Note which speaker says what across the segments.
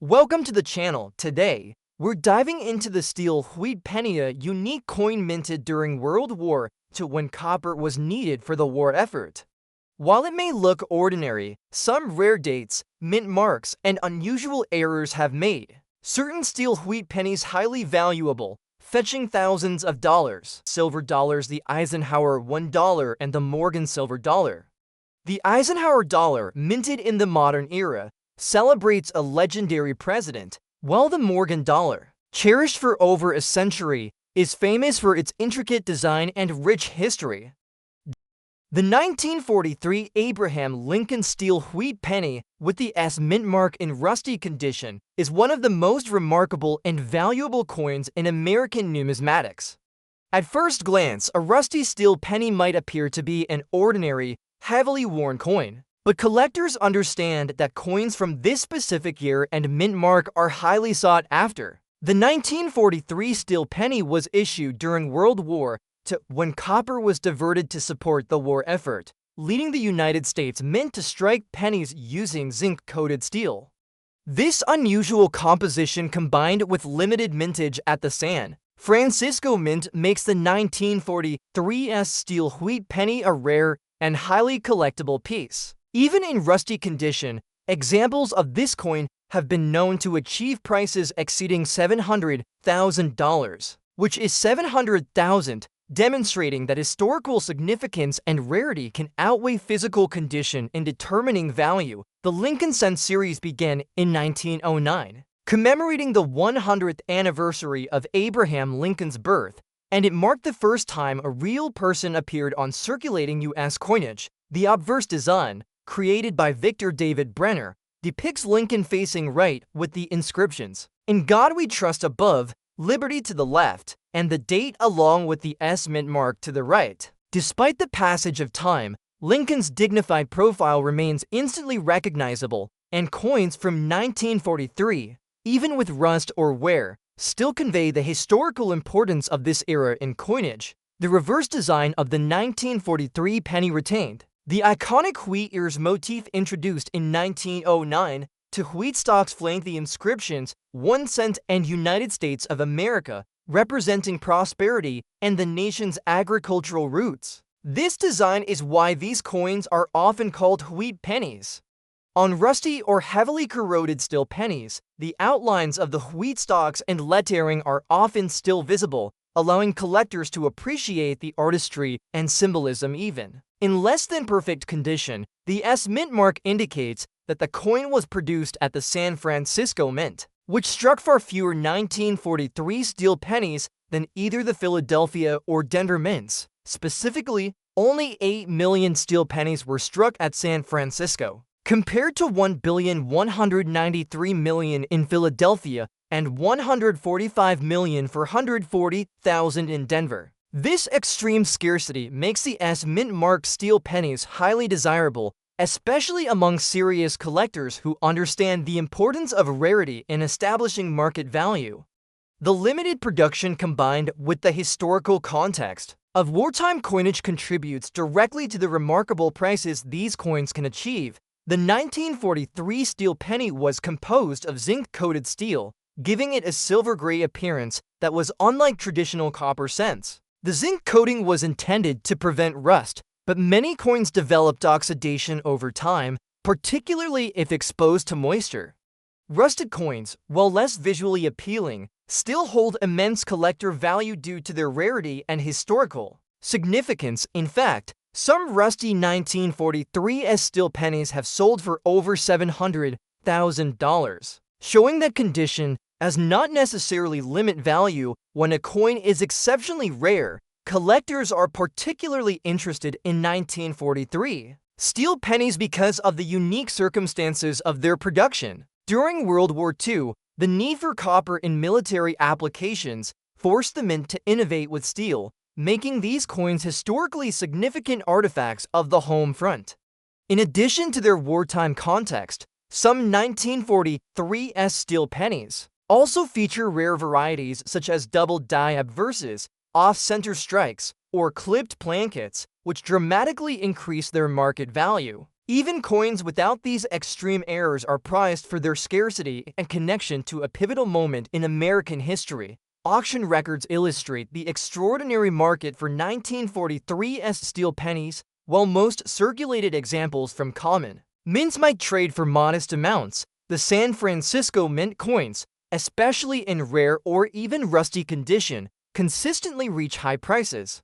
Speaker 1: Welcome to the channel. Today, we're diving into the steel wheat penny, a unique coin minted during World War II when copper was needed for the war effort. While it may look ordinary, some rare dates, mint marks, and unusual errors have made certain steel wheat pennies highly valuable, fetching thousands of dollars. Silver dollars, the Eisenhower $1 and the Morgan silver dollar. The Eisenhower dollar, minted in the modern era, celebrates a legendary president, while the Morgan dollar, cherished for over a century, is famous for its intricate design and rich history. The 1943 Abraham Lincoln steel wheat penny with the S mint mark in rusty condition is one of the most remarkable and valuable coins in American numismatics. At first glance, a rusty steel penny might appear to be an ordinary, heavily worn coin. But collectors understand that coins from this specific year and mint mark are highly sought after. The 1943 steel penny was issued during World War II when copper was diverted to support the war effort, leading the United States Mint to strike pennies using zinc-coated steel. This unusual composition combined with limited mintage at the San Francisco Mint makes the 1943 steel wheat penny a rare and highly collectible piece. Even in rusty condition, examples of this coin have been known to achieve prices exceeding $700,000, which is 700,000, demonstrating that historical significance and rarity can outweigh physical condition in determining value. The Lincoln Cent series began in 1909, commemorating the 100th anniversary of Abraham Lincoln's birth, and it marked the first time a real person appeared on circulating U.S. coinage. The obverse design, created by Victor David Brenner, depicts Lincoln facing right with the inscriptions, "In God We Trust" above, "Liberty" to the left, and the date along with the S mint mark to the right. Despite the passage of time, Lincoln's dignified profile remains instantly recognizable, and coins from 1943, even with rust or wear, still convey the historical importance of this era in coinage. The reverse design of the 1943 penny retained the iconic wheat ears motif introduced in 1909 to wheat stalks flank the inscriptions 1 cent and United States of America, representing prosperity and the nation's agricultural roots. This design is why these coins are often called wheat pennies. On rusty or heavily corroded steel pennies, the outlines of the wheat stalks and lettering are often still visible, allowing collectors to appreciate the artistry and symbolism even in less than perfect condition. The S mint mark indicates that the coin was produced at the San Francisco Mint, which struck far fewer 1943 steel pennies than either the Philadelphia or Denver mints. Specifically, only 8 million steel pennies were struck at San Francisco, compared to 1,193,000,000 in Philadelphia and 145,440,000 in Denver. This extreme scarcity makes the S mint mark steel pennies highly desirable, especially among serious collectors who understand the importance of rarity in establishing market value. The limited production combined with the historical context of wartime coinage contributes directly to the remarkable prices these coins can achieve. The 1943 steel penny was composed of zinc-coated steel, giving it a silver-gray appearance that was unlike traditional copper cents. The zinc coating was intended to prevent rust, but many coins developed oxidation over time, particularly if exposed to moisture. Rusted coins, while less visually appealing, still hold immense collector value due to their rarity and historical significance. In fact, some rusty 1943 steel pennies have sold for over $700,000, showing that condition does not necessarily limit value. When a coin is exceptionally rare, collectors are particularly interested in 1943 steel pennies because of the unique circumstances of their production. During World War II, the need for copper in military applications forced the mint to innovate with steel, making these coins historically significant artifacts of the home front. In addition to their wartime context, some 1943 steel pennies also feature rare varieties such as double die obverses, off-center strikes, or clipped plankets, which dramatically increase their market value. Even coins without these extreme errors are prized for their scarcity and connection to a pivotal moment in American history. Auction records illustrate the extraordinary market for 1943's steel pennies, while most circulated examples from common mints might trade for modest amounts. The San Francisco Mint coins, especially in rare or even rusty condition, consistently reach high prices.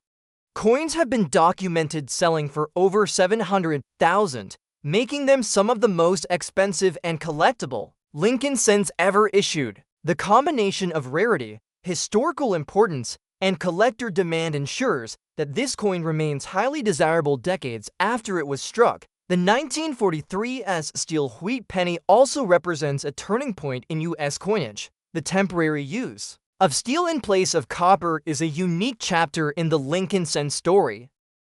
Speaker 1: Coins have been documented selling for over $700,000, making them some of the most expensive and collectible Lincoln cents ever issued. The combination of rarity, historical importance, and collector demand ensures that this coin remains highly desirable decades after it was struck. The 1943's steel wheat penny also represents a turning point in U.S. coinage. The temporary use of steel in place of copper is a unique chapter in the Lincoln cent story.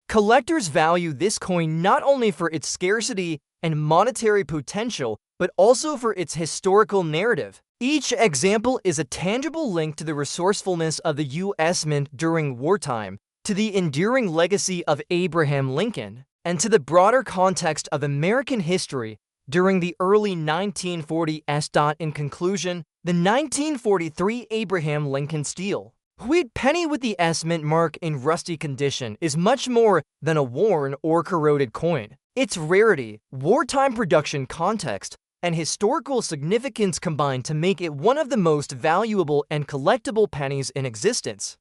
Speaker 1: Collectors value this coin not only for its scarcity and monetary potential, but also for its historical narrative. Each example is a tangible link to the resourcefulness of the U.S. Mint during wartime, to the enduring legacy of Abraham Lincoln, and to the broader context of American history during the early 1940s. In conclusion, the 1943 Abraham Lincoln steel wheat penny with the S Mint mark in rusty condition is much more than a worn or corroded coin. Its rarity, wartime production context, and historical significance combine to make it one of the most valuable and collectible pennies in existence.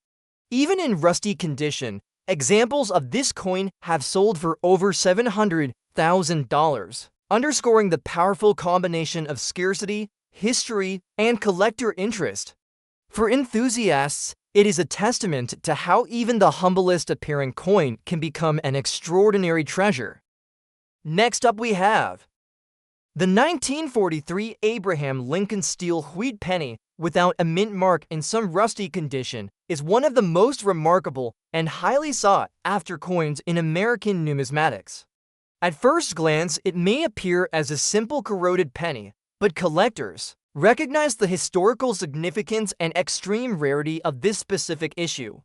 Speaker 1: Even in rusty condition, examples of this coin have sold for over $700,000, underscoring the powerful combination of scarcity, history, and collector interest. For enthusiasts, it is a testament to how even the humblest appearing coin can become an extraordinary treasure. Next up we have the 1943 Abraham Lincoln steel wheat penny without a mint mark in some rusty condition is one of the most remarkable and highly sought after coins in American numismatics. At first glance, it may appear as a simple corroded penny, but collectors recognize the historical significance and extreme rarity of this specific issue.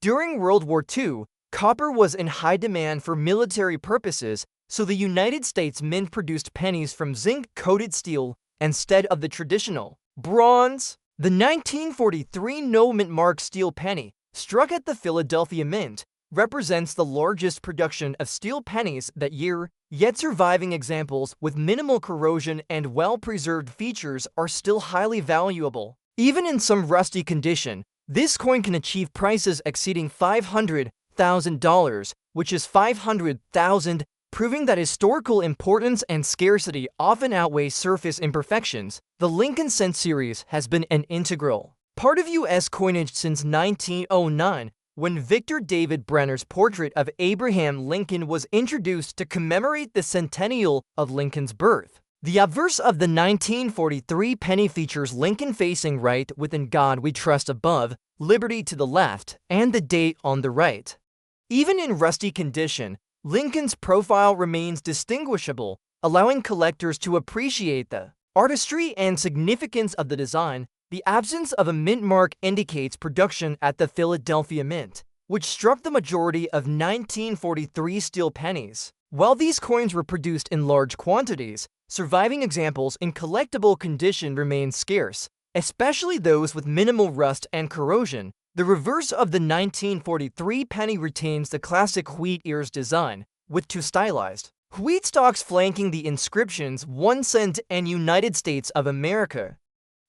Speaker 1: During World War II, copper was in high demand for military purposes, so the United States Mint produced pennies from zinc-coated steel instead of the traditional bronze. The 1943 no mint mark steel penny, struck at the Philadelphia Mint, represents the largest production of steel pennies that year, yet surviving examples with minimal corrosion and well-preserved features are still highly valuable. Even in some rusty condition, this coin can achieve prices exceeding $500,000, which is 500,000, proving that historical importance and scarcity often outweigh surface imperfections. The Lincoln cent series has been an integral part of U.S. coinage since 1909, when Victor David Brenner's portrait of Abraham Lincoln was introduced to commemorate the centennial of Lincoln's birth. The obverse of the 1943 penny features Lincoln facing right with "In God We Trust" above, liberty to the left, and the date on the right. Even in rusty condition, Lincoln's profile remains distinguishable, allowing collectors to appreciate the artistry and significance of the design. The absence of a mint mark indicates production at the Philadelphia Mint, which struck the majority of 1943 steel pennies. While these coins were produced in large quantities, surviving examples in collectible condition remain scarce, especially those with minimal rust and corrosion. The reverse of the 1943 penny retains the classic wheat ears design, with two stylized wheat stalks flanking the inscriptions 1 cent and United States of America.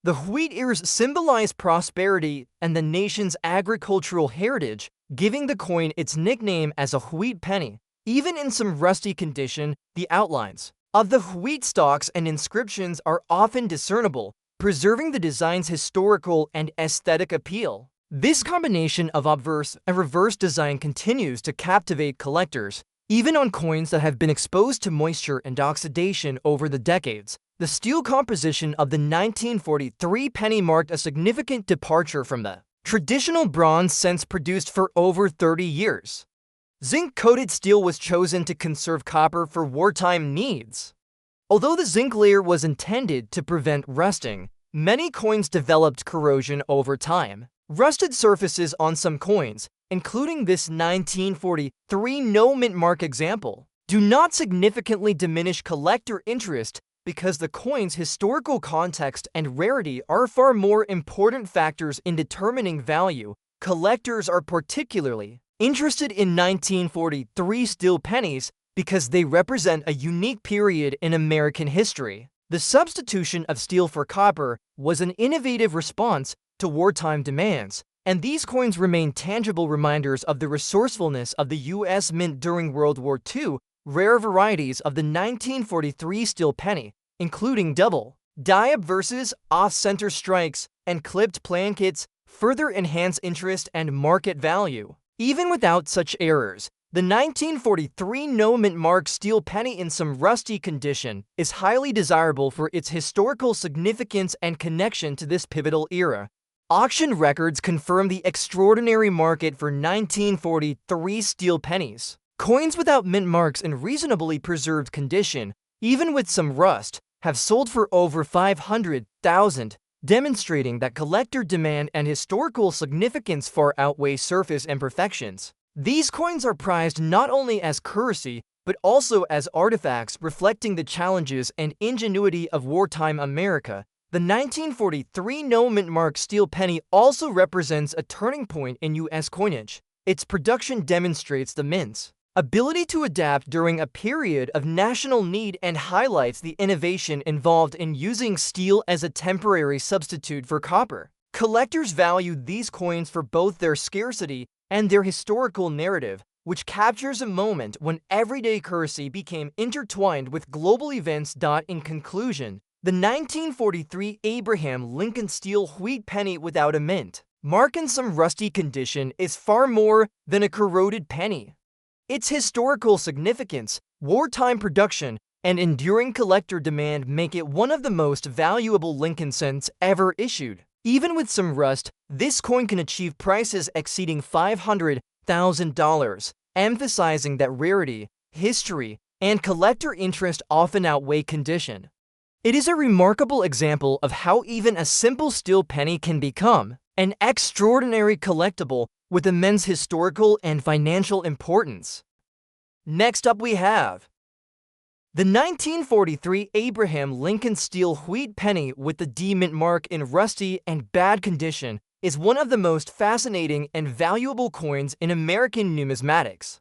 Speaker 1: The wheat ears symbolize prosperity and the nation's agricultural heritage, giving the coin its nickname as a wheat penny. Even in some rusty condition, the outlines of the wheat stalks and inscriptions are often discernible, preserving the design's historical and aesthetic appeal. This combination of obverse and reverse design continues to captivate collectors, even on coins that have been exposed to moisture and oxidation over the decades. The steel composition of the 1943 penny marked a significant departure from the traditional bronze cents produced for over 30 years. Zinc-coated steel was chosen to conserve copper for wartime needs. Although the zinc layer was intended to prevent rusting, many coins developed corrosion over time. Rusted surfaces on some coins, including this 1943 no mint mark example, do not significantly diminish collector interest because the coin's historical context and rarity are far more important factors in determining value. Collectors are particularly interested in 1943 steel pennies because they represent a unique period in American history. The substitution of steel for copper was an innovative response to wartime demands, and these coins remain tangible reminders of the resourcefulness of the U.S. Mint during World War II. Rare varieties of the 1943 steel penny, including double, die-up versus off-center strikes, and clipped plankets, further enhance interest and market value. Even without such errors, the 1943 no-mint mark steel penny in some rusty condition is highly desirable for its historical significance and connection to this pivotal era. Auction records confirm the extraordinary market for 1943 steel pennies. Coins without mint marks in reasonably preserved condition, even with some rust, have sold for over $500,000, demonstrating that collector demand and historical significance far outweigh surface imperfections. These coins are prized not only as currency, but also as artifacts reflecting the challenges and ingenuity of wartime America. The 1943 no-mint mark steel penny also represents a turning point in U.S. coinage. Its production demonstrates the mint's ability to adapt during a period of national need and highlights the innovation involved in using steel as a temporary substitute for copper. Collectors value these coins for both their scarcity and their historical narrative, which captures a moment when everyday currency became intertwined with global events. In conclusion, the 1943 Abraham Lincoln steel wheat penny without a mint mark in some rusty condition is far more than a corroded penny. Its historical significance, wartime production, and enduring collector demand make it one of the most valuable Lincoln cents ever issued. Even with some rust, this coin can achieve prices exceeding $500,000, emphasizing that rarity, history, and collector interest often outweigh condition. It is a remarkable example of how even a simple steel penny can become an extraordinary collectible with immense historical and financial importance. Next up we have the 1943 Abraham Lincoln steel wheat penny with the D mint mark in rusty and bad condition is one of the most fascinating and valuable coins in American numismatics.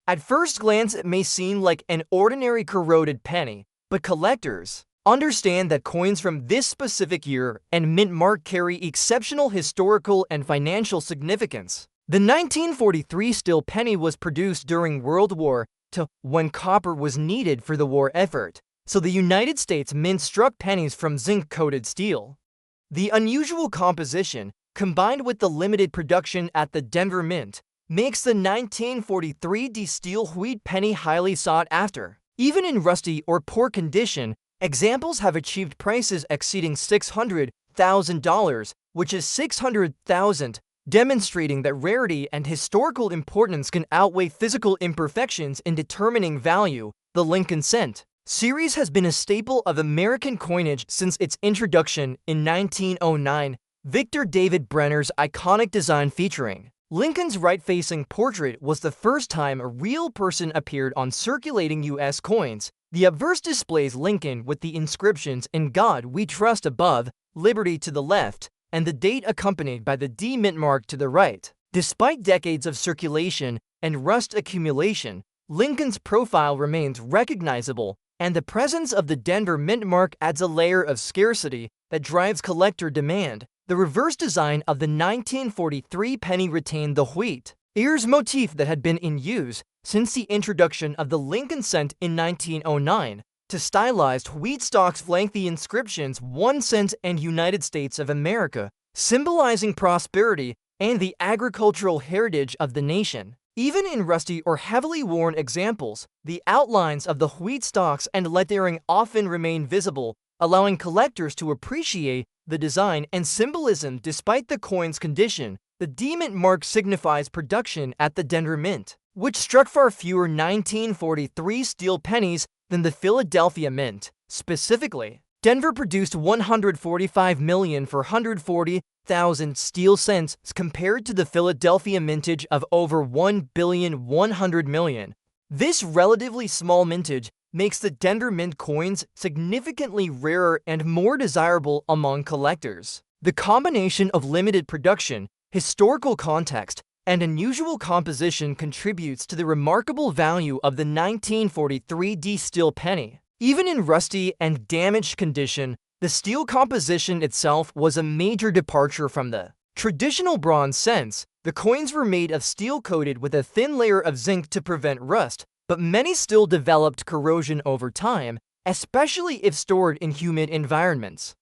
Speaker 1: At first glance, it may seem like an ordinary corroded penny, but collectors understand that coins from this specific year and mint mark carry exceptional historical and financial significance. The 1943 steel penny was produced during World War II when copper was needed for the war effort, so the United States Mint struck pennies from zinc-coated steel. The unusual composition, combined with the limited production at the Denver Mint, makes the 1943 D steel wheat penny highly sought after. Even in rusty or poor condition, examples have achieved prices exceeding $600,000, which is $600,000, demonstrating that rarity and historical importance can outweigh physical imperfections in determining value. The Lincoln cent series has been a staple of American coinage since its introduction in 1909. Victor David Brenner's iconic design featuring Lincoln's right-facing portrait was the first time a real person appeared on circulating U.S. coins. The obverse displays Lincoln with the inscriptions "In God We Trust" above, "Liberty" to the left, and the date accompanied by the D mint mark to the right. Despite decades of circulation and rust accumulation, Lincoln's profile remains recognizable, and the presence of the Denver mint mark adds a layer of scarcity that drives collector demand. The reverse design of the 1943 penny retained the wheat ears motif that had been in use since the introduction of the Lincoln cent in 1909. To stylized wheat stalks flank the inscriptions 1 cent and United States of America, symbolizing prosperity and the agricultural heritage of the nation. Even in rusty or heavily worn examples, the outlines of the wheat stalks and lettering often remain visible, allowing collectors to appreciate the design and symbolism despite the coin's condition. The D mint mark signifies production at the Denver Mint, which struck far fewer 1943 steel pennies than the Philadelphia Mint. Specifically, Denver produced 145,440,000 steel cents compared to the Philadelphia mintage of over 1,100,000,000. This relatively small mintage makes the Denver Mint coins significantly rarer and more desirable among collectors. The combination of limited production, historical context, and unusual composition contributes to the remarkable value of the 1943 D steel penny. Even in rusty and damaged condition, the steel composition itself was a major departure from the traditional bronze sense. The coins were made of steel coated with a thin layer of zinc to prevent rust, but many still developed corrosion over time, especially if stored in humid environments.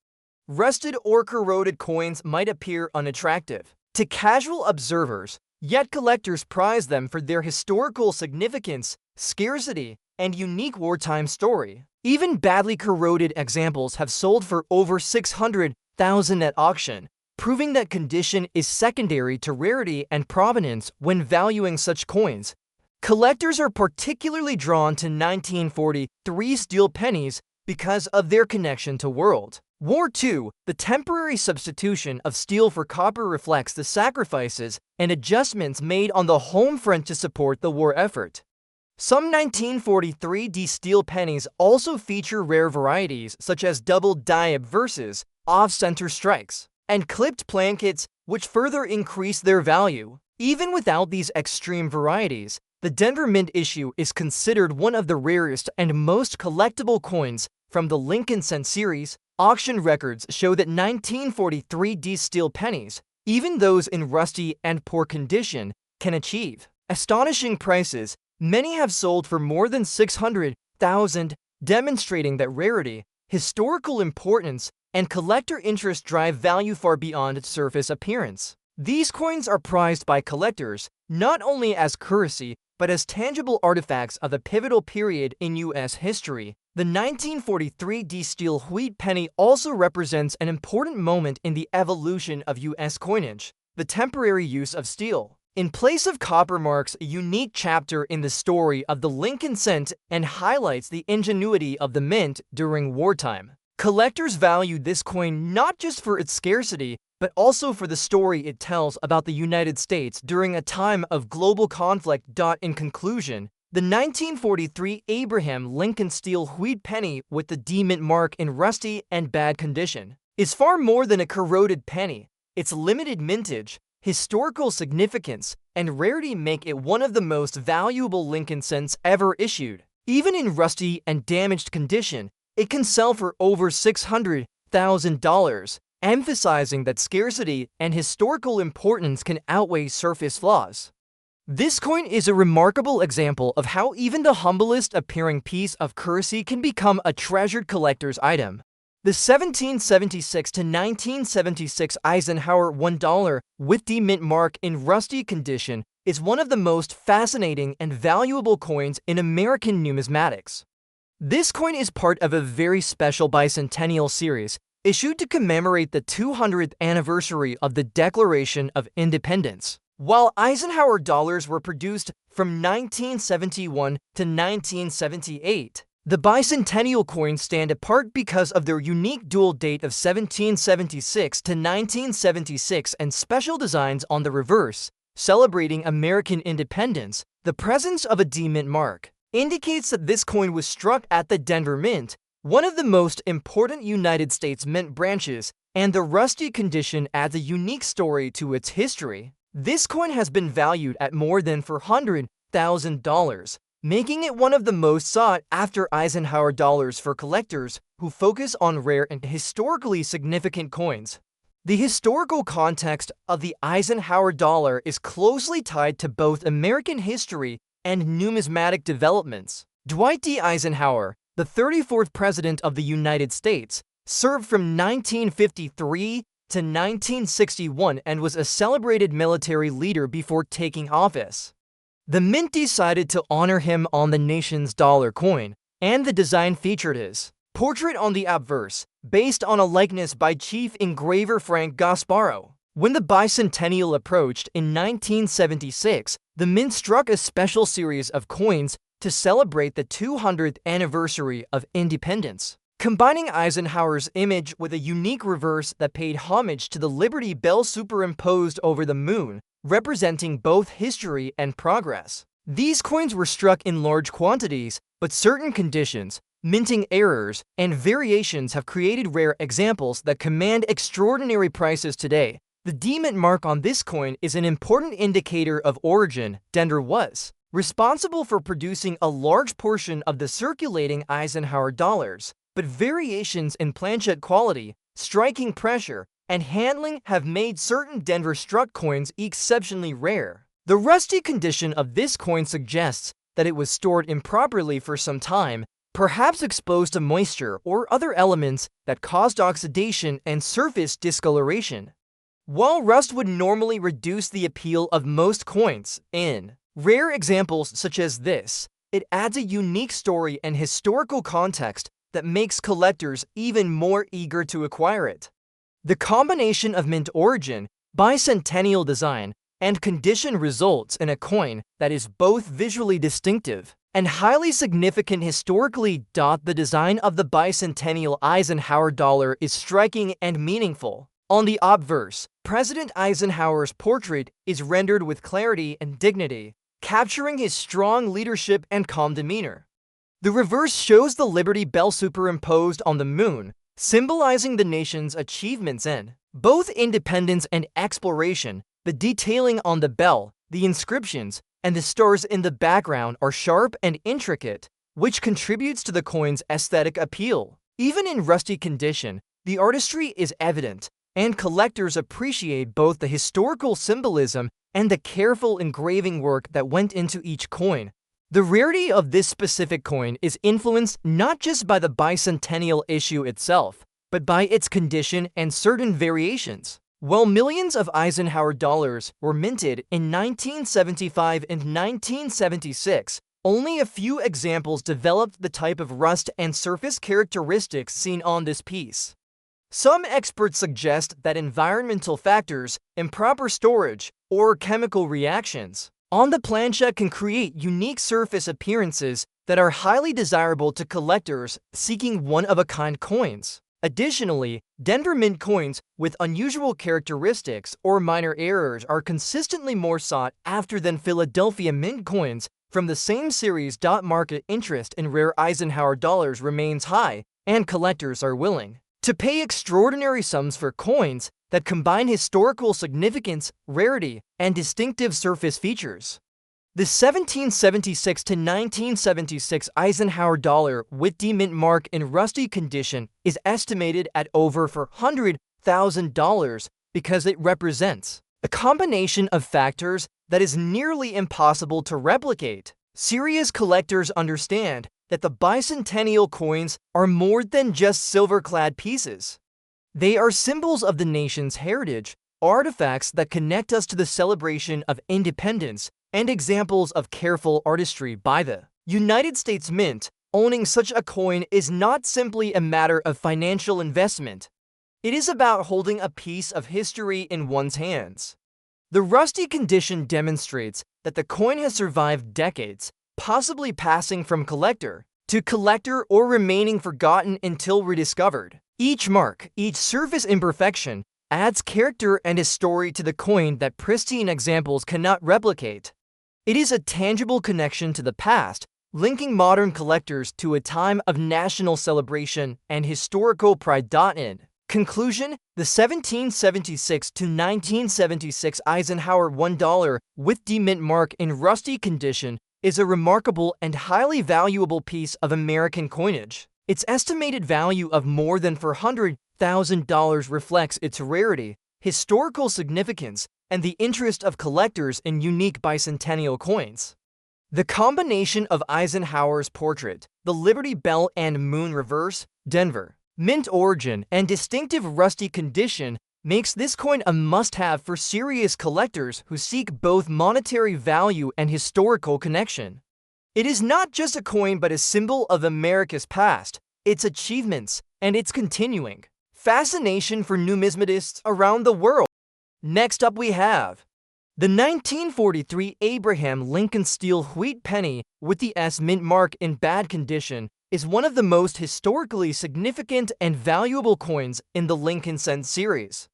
Speaker 1: Rusted or corroded coins might appear unattractive to casual observers, yet collectors prize them for their historical significance, scarcity, and unique wartime story. Even badly corroded examples have sold for over $600,000 at auction, proving that condition is secondary to rarity and provenance when valuing such coins. Collectors are particularly drawn to 1943 steel pennies because of their connection to World War II. The temporary substitution of steel for copper reflects the sacrifices and adjustments made on the home front to support the war effort. Some 1943 D steel pennies also feature rare varieties such as double diab versus off-center strikes and clipped plankets, which further increase their value. Even without these extreme varieties, the Denver Mint issue is considered one of the rarest and most collectible coins from the Lincoln Cent series. Auction records show that 1943 D steel pennies, even those in rusty and poor condition, can achieve astonishing prices. Many have sold for more than $600,000, demonstrating that rarity, historical importance, and collector interest drive value far beyond its surface appearance. These coins are prized by collectors not only as currency, but as tangible artifacts of a pivotal period in U.S. history. The 1943 D steel wheat penny also represents an important moment in the evolution of U.S. coinage. The temporary use of steel in place of copper marks a unique chapter in the story of the Lincoln Cent and highlights the ingenuity of the mint during wartime. Collectors value this coin not just for its scarcity, but also for the story it tells about the United States during a time of global conflict. In conclusion, the 1943 Abraham Lincoln steel wheat penny with the D Mint mark in rusty and bad condition is far more than a corroded penny. Its limited mintage, historical significance, and rarity make it one of the most valuable Lincoln Cents ever issued. Even in rusty and damaged condition, it can sell for over $600,000, emphasizing that scarcity and historical importance can outweigh surface flaws. This coin is a remarkable example of how even the humblest appearing piece of currency can become a treasured collector's item. The 1776 to 1976 Eisenhower $1 with D Mint mark in rusty condition is one of the most fascinating and valuable coins in American numismatics. This coin is part of a very special bicentennial series issued to commemorate the 200th anniversary of the Declaration of Independence. While Eisenhower dollars were produced from 1971 to 1978, the bicentennial coins stand apart because of their unique dual date of 1776 to 1976 and special designs on the reverse, celebrating American independence. The presence of a D Mint mark indicates that this coin was struck at the Denver Mint, one of the most important United States mint branches, and the rusty condition adds a unique story to its history. This coin has been valued at more than $400,000, making it one of the most sought-after Eisenhower dollars for collectors who focus on rare and historically significant coins. The historical context of the Eisenhower dollar is closely tied to both American history and numismatic developments. Dwight D. Eisenhower, the 34th President of the United States, served from 1953 to 1961 and was a celebrated military leader before taking office. The Mint decided to honor him on the nation's dollar coin, and the design featured his portrait on the obverse, based on a likeness by Chief Engraver Frank Gasparro. When the bicentennial approached in 1976, the Mint struck a special series of coins to celebrate the 200th anniversary of independence, combining Eisenhower's image with a unique reverse that paid homage to the Liberty Bell superimposed over the moon, representing both history and progress. These coins were struck in large quantities, but certain conditions, minting errors, and variations have created rare examples that command extraordinary prices today. The D-Mint mark on this coin is an important indicator of origin. Denver was responsible for producing a large portion of the circulating Eisenhower dollars, but variations in planchet quality, striking pressure, and handling have made certain Denver-struck coins exceptionally rare. The rusty condition of this coin suggests that it was stored improperly for some time, perhaps exposed to moisture or other elements that caused oxidation and surface discoloration. While rust would normally reduce the appeal of most coins, in rare examples such as this, it adds a unique story and historical context that makes collectors even more eager to acquire it. The combination of mint origin, bicentennial design, and condition results in a coin that is both visually distinctive and highly significant historically. The design of the bicentennial Eisenhower dollar is striking and meaningful. On the obverse, President Eisenhower's portrait is rendered with clarity and dignity, capturing his strong leadership and calm demeanor. The reverse shows the Liberty Bell superimposed on the moon, symbolizing the nation's achievements in both independence and exploration. The detailing on the bell, the inscriptions, and the stars in the background are sharp and intricate, which contributes to the coin's aesthetic appeal. Even in rusty condition, the artistry is evident, and collectors appreciate both the historical symbolism and the careful engraving work that went into each coin. The rarity of this specific coin is influenced not just by the bicentennial issue itself, but by its condition and certain variations. While millions of Eisenhower dollars were minted in 1975 and 1976, only a few examples developed the type of rust and surface characteristics seen on this piece. Some experts suggest that environmental factors, improper storage, or chemical reactions on the planchet can create unique surface appearances that are highly desirable to collectors seeking one-of-a-kind coins. Additionally, Denver Mint coins with unusual characteristics or minor errors are consistently more sought after than Philadelphia Mint coins from the same series. Market interest in rare Eisenhower dollars remains high, and collectors are willing to pay extraordinary sums for coins that combine historical significance, rarity, and distinctive surface features. The 1776 to 1976 Eisenhower dollar with D-Mint mark in rusty condition is estimated at over $400,000 because it represents a combination of factors that is nearly impossible to replicate. Serious collectors understand that the bicentennial coins are more than just silver-clad pieces. They are symbols of the nation's heritage, artifacts that connect us to the celebration of independence, and examples of careful artistry by the United States Mint. Owning such a coin is not simply a matter of financial investment. It is about holding a piece of history in one's hands. The rusty condition demonstrates that the coin has survived decades, possibly passing from collector to collector or remaining forgotten until rediscovered. Each mark, each surface imperfection, adds character and a story to the coin that pristine examples cannot replicate. It is a tangible connection to the past, linking modern collectors to a time of national celebration and historical pride. In conclusion, the 1776 to 1976 Eisenhower $1 with D-Mint mark in rusty condition is a remarkable and highly valuable piece of American coinage. Its estimated value of more than $400,000 reflects its rarity, historical significance, and the interest of collectors in unique bicentennial coins. The combination of Eisenhower's portrait, the Liberty Bell and Moon reverse, Denver Mint origin, and distinctive rusty condition makes this coin a must-have for serious collectors who seek both monetary value and historical connection. It is not just a coin but a symbol of America's past, its achievements, and its continuing fascination for numismatists around the world. Next up we have the 1943 Abraham Lincoln steel wheat penny with the S mint mark in bad condition is one of the most historically significant and valuable coins in the Lincoln cent series.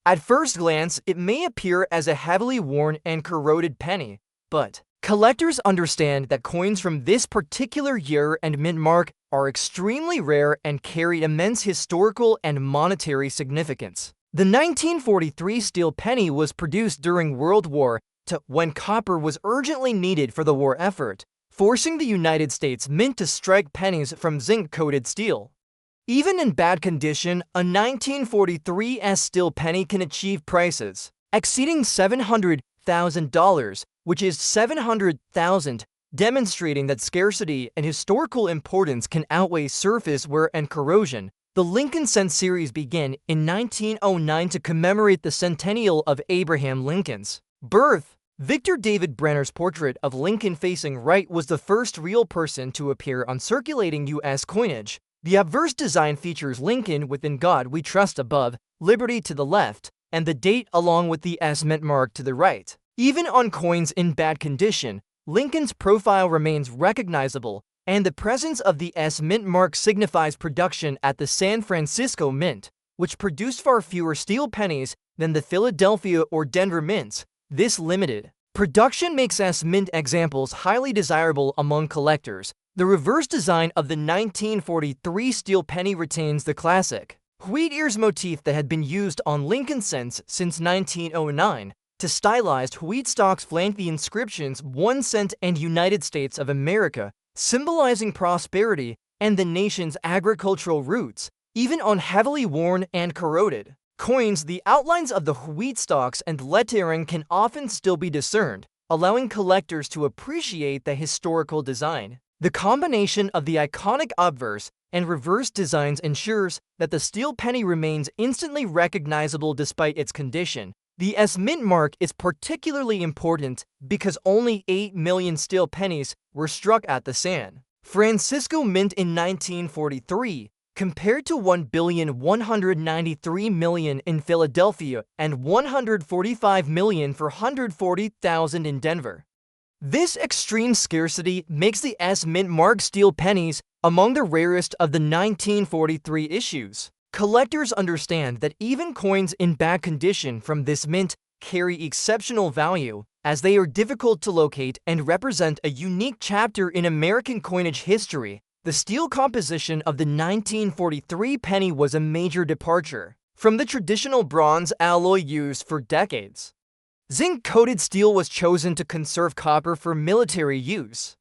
Speaker 1: At first glance, it may appear as a heavily worn and corroded penny, but Collectors understand that coins from this particular year and mint mark are extremely rare and carry immense historical and monetary significance. The 1943 steel penny was produced during World War II when copper was urgently needed for the war effort, forcing the United States Mint to strike pennies from zinc-coated steel. Even in bad condition, a 1943 steel penny can achieve prices exceeding $700,000, which is 700,000, demonstrating that scarcity and historical importance can outweigh surface wear and corrosion. The Lincoln Cent series began in 1909 to commemorate the centennial of Abraham Lincoln's birth. Victor David Brenner's portrait of Lincoln facing right was the first real person to appear on circulating U.S. coinage. The obverse design features Lincoln with "In God We Trust" above, Liberty to the left, and the date along with the S mint mark to the right. Even on coins in bad condition, Lincoln's profile remains recognizable, and the presence of the S mint mark signifies production at the San Francisco Mint, which produced far fewer steel pennies than the Philadelphia or Denver mints. This limited production makes S mint examples highly desirable among collectors. The reverse design of the 1943 steel penny retains the classic wheat ears motif that had been used on Lincoln cents since 1909. To stylized wheat stalks flank the inscriptions 1 cent and United States of America, symbolizing prosperity and the nation's agricultural roots. Even on heavily worn and corroded coins, the outlines of the wheat stalks and lettering can often still be discerned, allowing collectors to appreciate the historical design. The combination of the iconic obverse and reverse designs ensures that the steel penny remains instantly recognizable despite its condition. The S mint mark is particularly important because only 8 million steel pennies were struck at the San Francisco Mint in 1943, compared to 1,193,000,000 in Philadelphia and 145 million for 140,000 in Denver. This extreme scarcity makes the S mint mark steel pennies among the rarest of the 1943 issues. Collectors understand that even coins in bad condition from this mint carry exceptional value, as they are difficult to locate and represent a unique chapter in American coinage history. The steel composition of the 1943 penny was a major departure from the traditional bronze alloy used for decades. Zinc-coated steel was chosen to conserve copper for military use.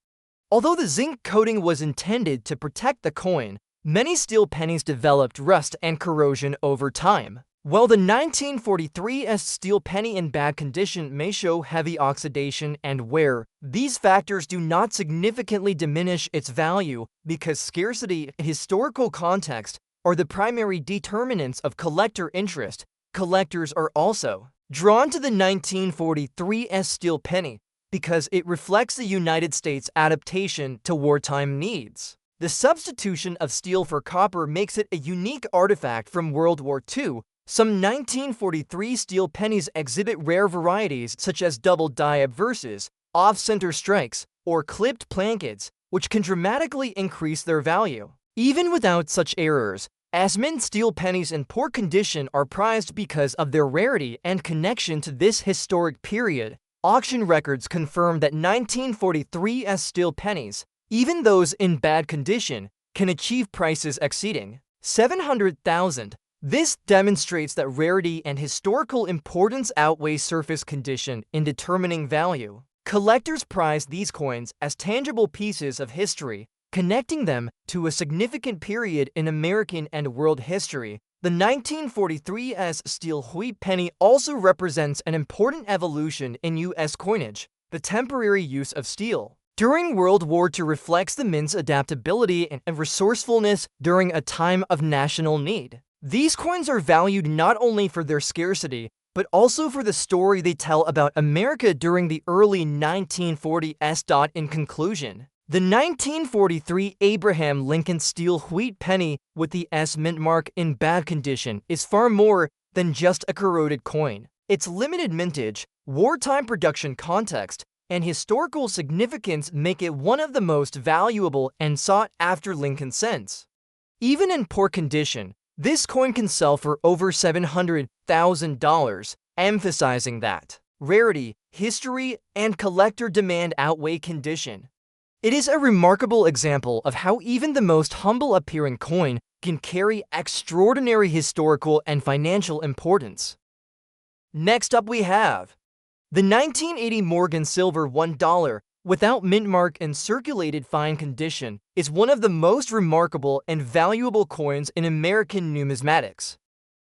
Speaker 1: Although the zinc coating was intended to protect the coin, many steel pennies developed rust and corrosion over time. While the 1943 steel penny in bad condition may show heavy oxidation and wear, these factors do not significantly diminish its value because scarcity and historical context are the primary determinants of collector interest. Collectors are also drawn to the 1943 steel penny because it reflects the United States' adaptation to wartime needs. The substitution of steel for copper makes it a unique artifact from World War II. Some 1943 steel pennies exhibit rare varieties such as double die obverses, off-center strikes, or clipped plankets, which can dramatically increase their value. Even without such errors, S-mint steel pennies in poor condition are prized because of their rarity and connection to this historic period. Auction records confirm that 1943 steel pennies, even those in bad condition, can achieve prices exceeding $700,000. This demonstrates that rarity and historical importance outweigh surface condition in determining value. Collectors prize these coins as tangible pieces of history, connecting them to a significant period in American and world history. The 1943 steel wheat penny also represents an important evolution in U.S. coinage, the temporary use of steel during World War II reflects the mint's adaptability and resourcefulness during a time of national need. These coins are valued not only for their scarcity, but also for the story they tell about America during the early 1940s. In conclusion, the 1943 Abraham Lincoln steel wheat penny with the S mint mark in bad condition is far more than just a corroded coin. Its limited mintage, wartime production context, and historical significance make it one of the most valuable and sought-after Lincoln cents. Even in poor condition, this coin can sell for over $700,000, emphasizing that rarity history, and collector demand outweigh condition. It is a remarkable example of how even the most humble-appearing coin can carry extraordinary historical and financial importance. Next up we have the 1980 Morgan Silver $1 without mint mark and circulated fine condition is one of the most remarkable and valuable coins in American numismatics.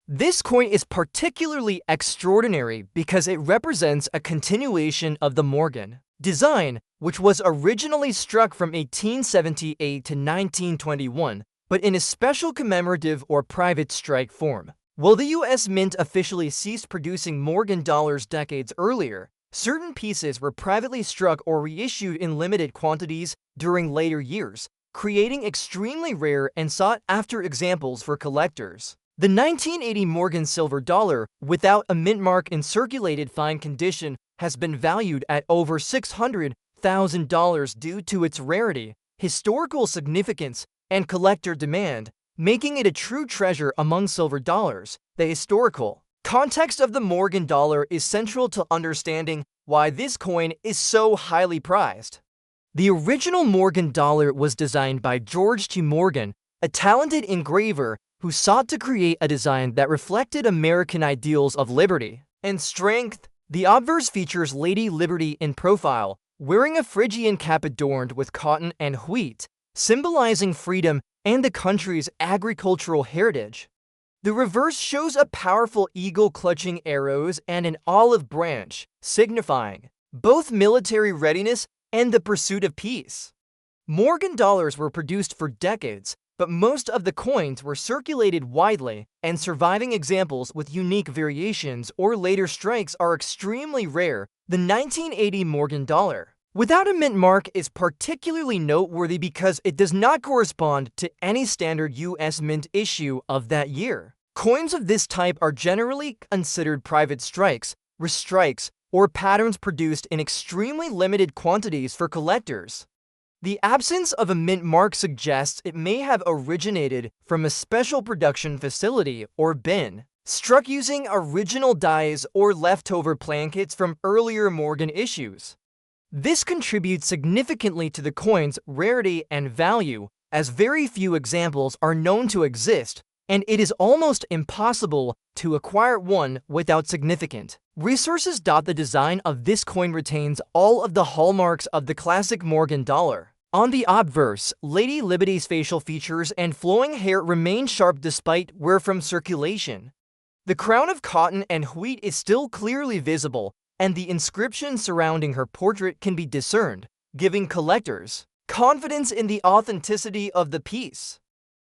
Speaker 1: This coin is particularly extraordinary because it represents a continuation of the Morgan design, which was originally struck from 1878 to 1921, but in a special commemorative or private strike form. While the U.S. Mint officially ceased producing Morgan dollars decades earlier, certain pieces were privately struck or reissued in limited quantities during later years, creating extremely rare and sought-after examples for collectors. The 1980 Morgan Silver dollar, without a mint mark in circulated fine condition, has been valued at over $600,000 due to its rarity, historical significance, and collector demand, making it a true treasure among silver dollars. The historical context of the Morgan dollar is central to understanding why this coin is so highly prized. The original Morgan dollar was designed by George T. Morgan, a talented engraver who sought to create a design that reflected American ideals of liberty and strength. The obverse features Lady Liberty in profile, wearing a Phrygian cap adorned with cotton and wheat, symbolizing freedom and the country's agricultural heritage. The reverse shows a powerful eagle clutching arrows and an olive branch, signifying both military readiness and the pursuit of peace. Morgan dollars were produced for decades, but most of the coins were circulated widely, and surviving examples with unique variations or later strikes are extremely rare. The 1980 Morgan dollar without a mint mark is particularly noteworthy because it does not correspond to any standard U.S. mint issue of that year. Coins of this type are generally considered private strikes, restrikes, or patterns produced in extremely limited quantities for collectors. The absence of a mint mark suggests it may have originated from a special production facility or bin, struck using original dies or leftover plankets from earlier Morgan issues. This contributes significantly to the coin's rarity and value, as very few examples are known to exist, and it is almost impossible to acquire one without significant resources. The design of this coin retains all of the hallmarks of the classic Morgan dollar. On the obverse, Lady Liberty's facial features and flowing hair remain sharp despite wear from circulation. The crown of cotton and wheat is still clearly visible, and the inscription surrounding her portrait can be discerned, giving collectors confidence in the authenticity of the piece.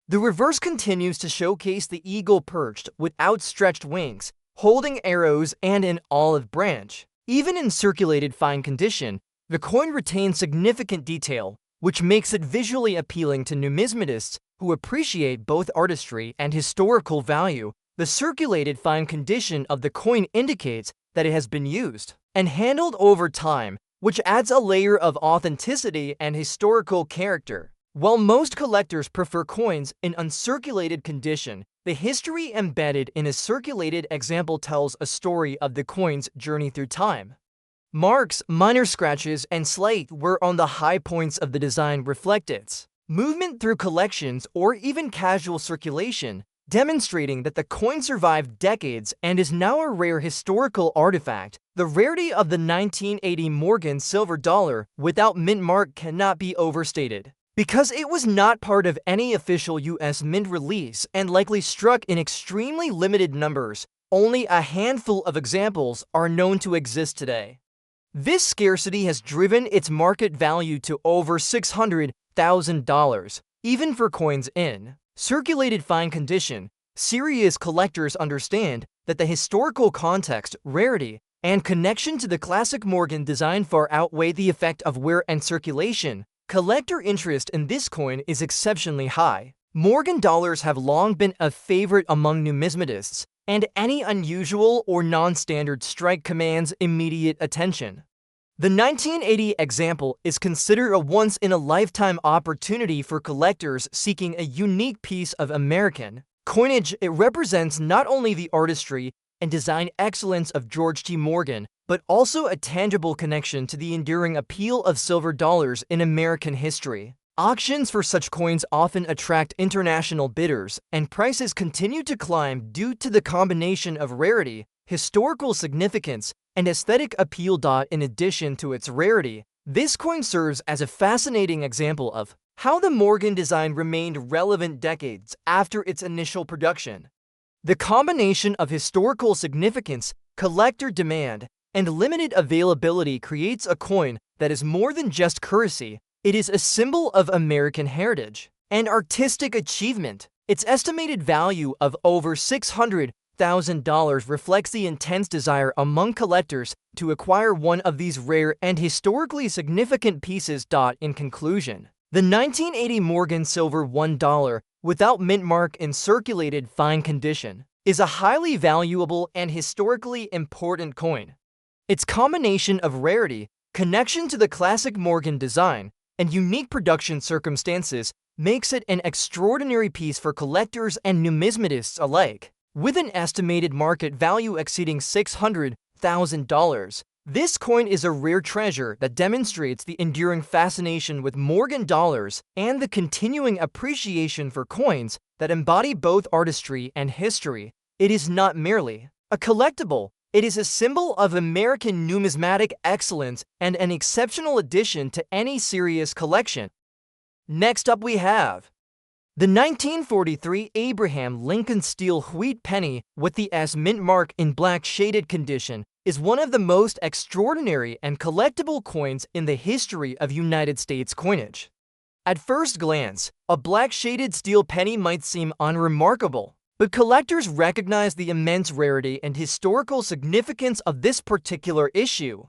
Speaker 1: The reverse continues to showcase the eagle perched with outstretched wings, holding arrows and an olive branch. Even in circulated fine condition, the coin retains significant detail, which makes it visually appealing to numismatists who appreciate both artistry and historical value. The circulated fine condition of the coin indicates that it has been used and handled over time, which adds a layer of authenticity and historical character. While most collectors prefer coins in uncirculated condition, the history embedded in a circulated example tells a story of the coin's journey through time. Marks, minor scratches, and slight wear on the high points of the design reflect its movement through collections or even casual circulation, demonstrating that the coin survived decades and is now a rare historical artifact. The rarity of the 1980 Morgan silver dollar without mint mark cannot be overstated, because it was not part of any official U.S. mint release and likely struck in extremely limited numbers. Only a handful of examples are known to exist today. This scarcity has driven its market value to over $600,000, even for coins in circulated fine condition. Serious collectors understand that the historical context, rarity, and connection to the classic Morgan design far outweigh the effect of wear and circulation. Collector interest in this coin is exceptionally high. Morgan dollars have long been a favorite among numismatists, and any unusual or non-standard strike commands immediate attention. The 1980 example is considered a once-in-a-lifetime opportunity for collectors seeking a unique piece of American coinage. It represents not only the artistry and design excellence of George T. Morgan, but also a tangible connection to the enduring appeal of silver dollars in American history. Auctions for such coins often attract international bidders, and prices continue to climb due to the combination of rarity, historical significance, and aesthetic appeal. In addition to its rarity, this coin serves as a fascinating example of how the Morgan design remained relevant decades after its initial production. The combination of historical significance, collector demand, and limited availability creates a coin that is more than just currency. It is a symbol of American heritage and artistic achievement. Its estimated value of over $600,000 reflects the intense desire among collectors to acquire one of these rare and historically significant pieces. In conclusion, the 1980 Morgan Silver $1 without mint mark in circulated fine condition is a highly valuable and historically important coin. Its combination of rarity, connection to the classic Morgan design, and unique production circumstances makes it an extraordinary piece for collectors and numismatists alike. With an estimated market value exceeding $600,000, this coin is a rare treasure that demonstrates the enduring fascination with Morgan dollars and the continuing appreciation for coins that embody both artistry and history. It is not merely a collectible. It is a symbol of American numismatic excellence and an exceptional addition to any serious collection. Next up we have the 1943 Abraham Lincoln Steel Wheat Penny with the S mint mark in black shaded condition is one of the most extraordinary and collectible coins in the history of United States coinage. At first glance, a black shaded steel penny might seem unremarkable, but collectors recognize the immense rarity and historical significance of this particular issue.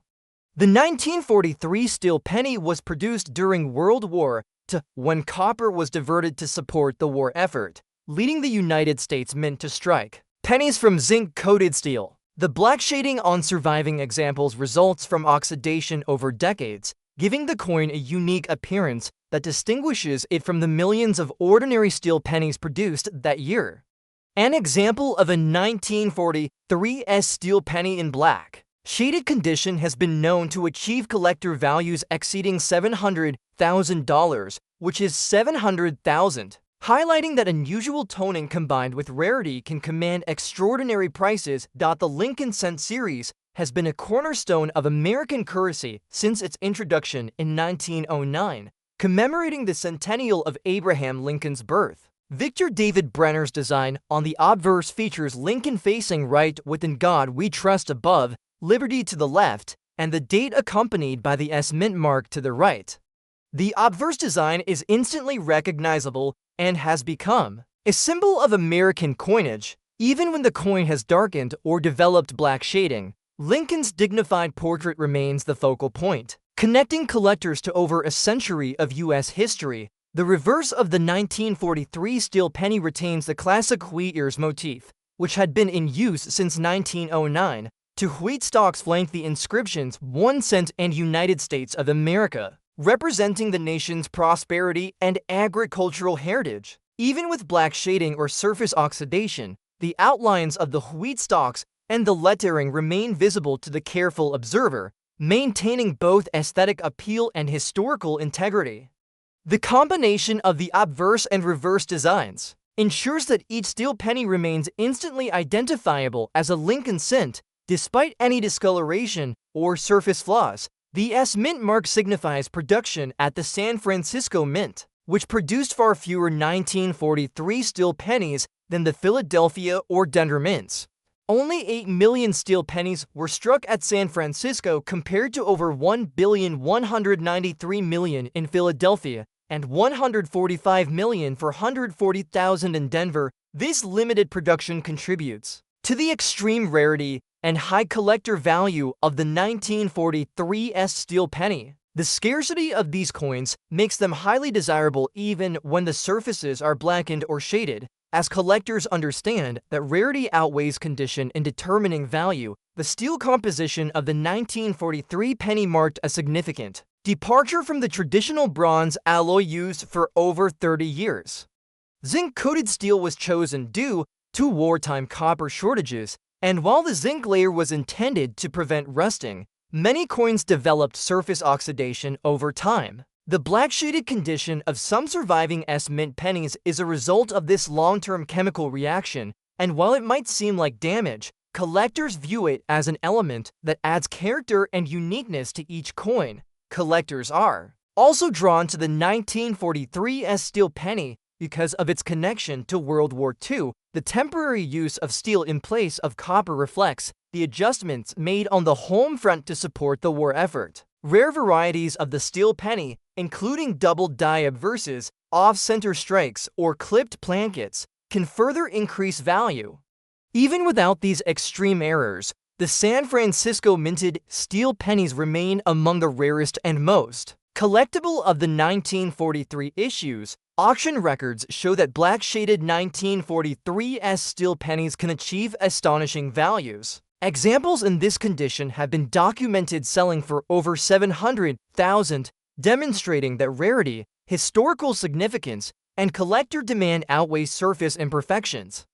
Speaker 1: The 1943 steel penny was produced during World War II when copper was diverted to support the war effort, leading the United States Mint to strike pennies from zinc-coated steel. The black shading on surviving examples results from oxidation over decades, giving the coin a unique appearance that distinguishes it from the millions of ordinary steel pennies produced that year. An example of a 1943 steel penny in black shaded condition has been known to achieve collector values exceeding $700,000, which is 700,000, highlighting that unusual toning combined with rarity can command extraordinary prices. The Lincoln Cent series has been a cornerstone of American currency since its introduction in 1909, commemorating the centennial of Abraham Lincoln's birth. Victor David Brenner's design on the obverse features Lincoln facing right with "In God We Trust" above, liberty to the left, and the date accompanied by the S mint mark to the right. The obverse design is instantly recognizable and has become a symbol of American coinage. Even when the coin has darkened or developed black shading, Lincoln's dignified portrait remains the focal point, connecting collectors to over a century of U.S. history. The reverse of the 1943 steel penny retains the classic wheat ears motif, which had been in use since 1909. To wheat stalks flank the inscriptions 1 cent and United States of America, representing the nation's prosperity and agricultural heritage. Even with black shading or surface oxidation, the outlines of the wheat stalks and the lettering remain visible to the careful observer, maintaining both aesthetic appeal and historical integrity. The combination of the obverse and reverse designs ensures that each steel penny remains instantly identifiable as a Lincoln Cent, despite any discoloration or surface flaws. The S mint mark signifies production at the San Francisco Mint, which produced far fewer 1943 steel pennies than the Philadelphia or Denver mints. Only 8 million steel pennies were struck at San Francisco compared to over 1,193,000,000 in Philadelphia and 145,440,000 in Denver. This limited production contributes to the extreme rarity and high collector value of the 1943 steel penny. The scarcity of these coins makes them highly desirable even when the surfaces are blackened or shaded. As collectors understand that rarity outweighs condition in determining value, the steel composition of the 1943 penny marked a significant departure from the traditional bronze alloy used for over 30 years. Zinc-coated steel was chosen due to wartime copper shortages And while the zinc layer was intended to prevent rusting, many coins developed surface oxidation over time. The black shaded condition of some surviving S-mint pennies is a result of this long-term chemical reaction, and while it might seem like damage, collectors view it as an element that adds character and uniqueness to each coin. Collectors are also drawn to the 1943 S-steel penny because of its connection to World War II. The temporary use of steel in place of copper reflects the adjustments made on the home front to support the war effort. Rare varieties of the steel penny, including double die obverses, off-center strikes, or clipped plankets, can further increase value. Even without these extreme errors, the San Francisco minted steel pennies remain among the rarest and most collectible of the 1943 issues. Auction records show that black-shaded 1943 S-steel pennies can achieve astonishing values. Examples in this condition have been documented selling for over $700,000, demonstrating that rarity, historical significance, and collector demand outweigh surface imperfections.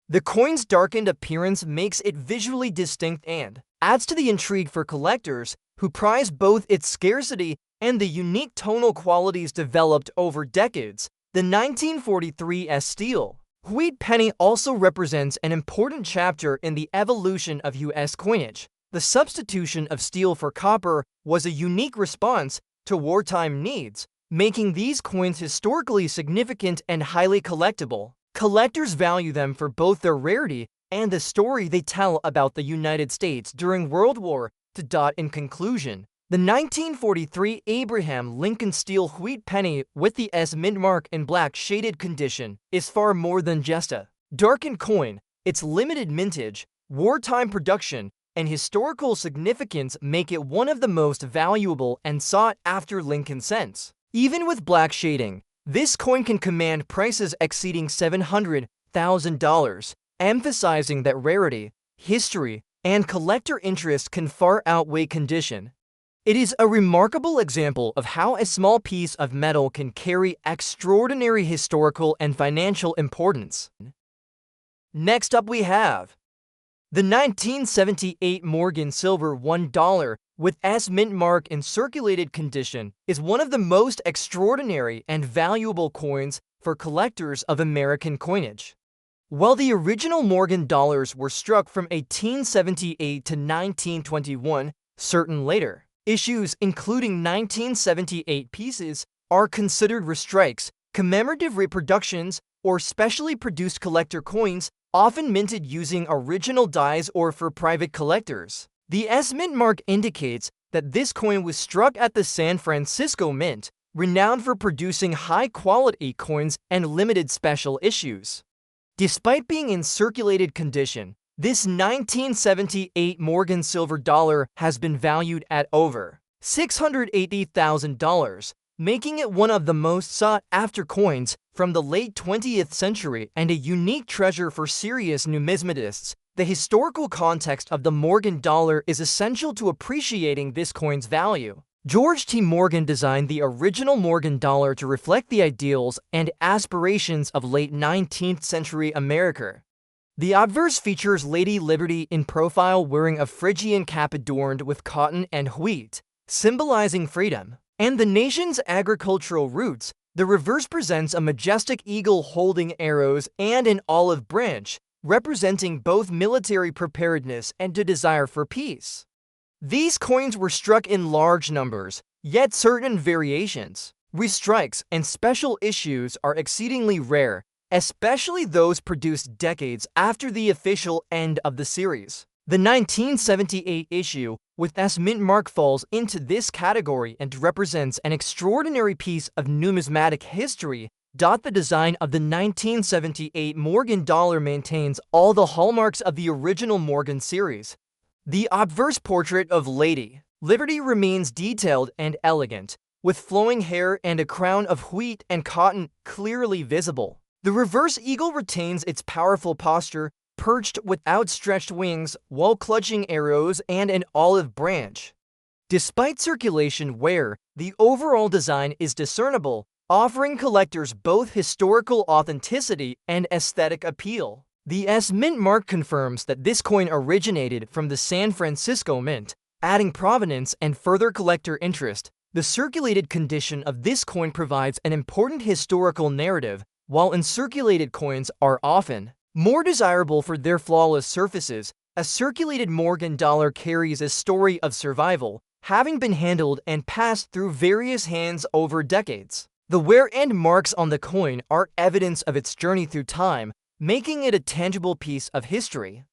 Speaker 1: The coin's darkened appearance makes it visually distinct and adds to the intrigue for collectors who prize both its scarcity and the unique tonal qualities developed over decades. The 1943 S-steel wheat penny also represents an important chapter in the evolution of U.S. coinage. The substitution of steel for copper was a unique response to wartime needs, making these coins historically significant and highly collectible. Collectors value them for both their rarity and the story they tell about the United States during World War II. In conclusion, the 1943 Abraham Lincoln steel wheat penny with the S-mint mark in black shaded condition is far more than just a darkened coin. Its limited mintage, wartime production, and historical significance make it one of the most valuable and sought-after Lincoln cents. Even with black shading, this coin can command prices exceeding $700,000, emphasizing that rarity, history, and collector interest can far outweigh condition. It is a remarkable example of how a small piece of metal can carry extraordinary historical and financial importance. Next up we have the 1978 Morgan silver $1 with S-mint mark in circulated condition is one of the most extraordinary and valuable coins for collectors of American coinage. While the original Morgan dollars were struck from 1878 to 1921, certain later issues, including 1978 pieces, are considered restrikes, commemorative reproductions, or specially produced collector coins, often minted using original dies or for private collectors. The S-mint mark indicates that this coin was struck at the San Francisco Mint, renowned for producing high-quality coins and limited special issues. Despite being in circulated condition, this 1978 Morgan silver dollar has been valued at over $680,000, making it one of the most sought-after coins from the late 20th century and a unique treasure for serious numismatists. The historical context of the Morgan dollar is essential to appreciating this coin's value. George T. Morgan designed the original Morgan dollar to reflect the ideals and aspirations of late 19th century America. The obverse features Lady Liberty in profile wearing a Phrygian cap adorned with cotton and wheat, symbolizing freedom and the nation's agricultural roots. The reverse presents a majestic eagle holding arrows and an olive branch, representing both military preparedness and a desire for peace. These coins were struck in large numbers, yet certain variations, restrikes, and special issues are exceedingly rare, especially those produced decades after the official end of the series. The 1978 issue with S-mint mark falls into this category and represents an extraordinary piece of numismatic history. The design of the 1978 Morgan dollar maintains all the hallmarks of the original Morgan series. The obverse portrait of Lady Liberty remains detailed and elegant, with flowing hair and a crown of wheat and cotton clearly visible. The reverse eagle retains its powerful posture, perched with outstretched wings while clutching arrows and an olive branch. Despite circulation wear, the overall design is discernible, offering collectors both historical authenticity and aesthetic appeal. The S Mint mark confirms that this coin originated from the San Francisco Mint, adding provenance and further collector interest. The circulated condition of this coin provides an important historical narrative, while uncirculated coins are often more desirable for their flawless surfaces. A circulated Morgan dollar carries a story of survival, having been handled and passed through various hands over decades. The wear and marks on the coin are evidence of its journey through time, making it a tangible piece of history.